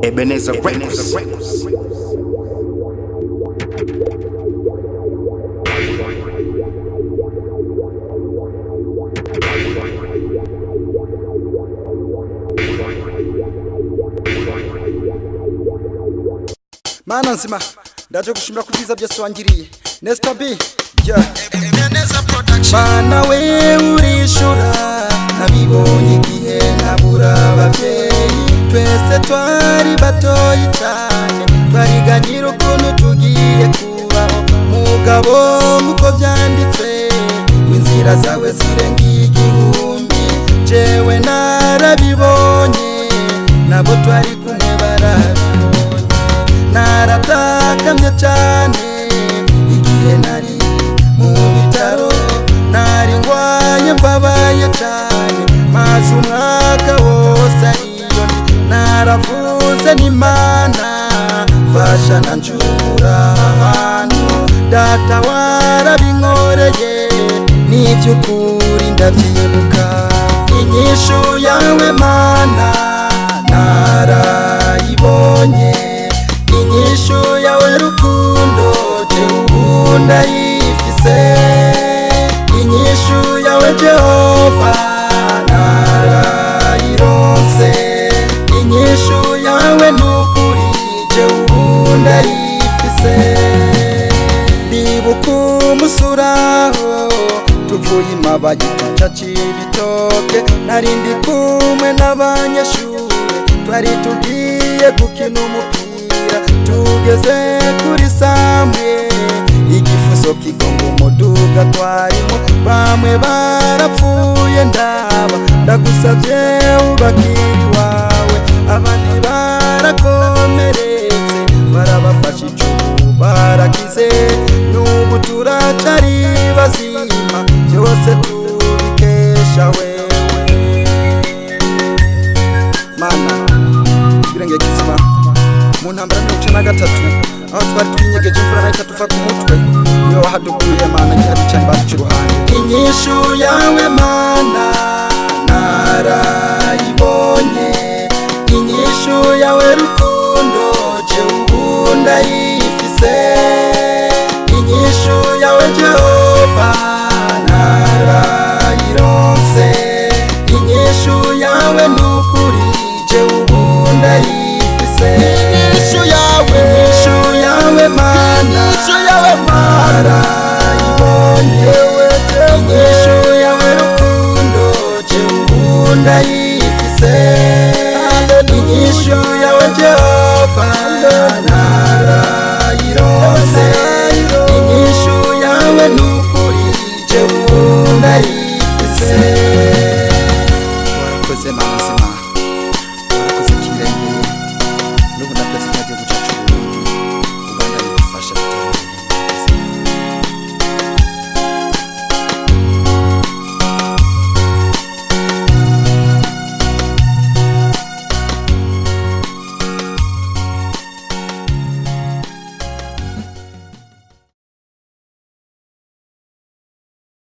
Ebenezer Records. Mana nzima ndaje gushimira kuvyiza byose wangiriye Nesta B Mana we urishura nabibonye igihe nabura abavyeyi twese twari batoyi cyane twariganyira ukuntu tugiye kubaho mugabo muko vyanditse inzira zawe zirengiye igihumbi jewe narabibonye nabo twari kumwe barabibonye naratakamye cyane igihe nari mu bitaro nari ngwaye mbabaye cyane maze umwaka wose ariyo naravuze n'Imana fasha nanjura ahantu data warabinkoreye n'ivy'ukuri ndavyibuka inyishu yawe Mana narayibonye inyishu yawe rukundo jewe ndayifise inyishu yawe Jehova narayironse inyishu yawe nukuri jewe ndayifise ndibuka umusuraho tuvuye imabagita c'ibitoke narindi kumwe n'abanyeshure twari tugiye gukina umupira tugeze kuri samwe igifuso kigongo umuduga twarimo bamwe barapfuye ndagusavye ubakiri wawe abandi barakomeretse barabafashije ubu barakize n'ubu turacari bazima byose tubikesha wewe Mana birenge kizima mu ntambara ya 13 aho twari twinyegeje imvura nahita tuva ku mutwe iyo wahaduguye Mana nyari cyane bacu ruhande inyishu yawe Mana narayibonye inyishu yawe rukundo jewe ndayifise inyishu yawe Jehova narayironse inyishu yawe nukuri jewe ndayifise inyishu yawe Mana narayibonye inyishu yawe rukundo jewe ndayifise inyishu yawe Jehova narayironse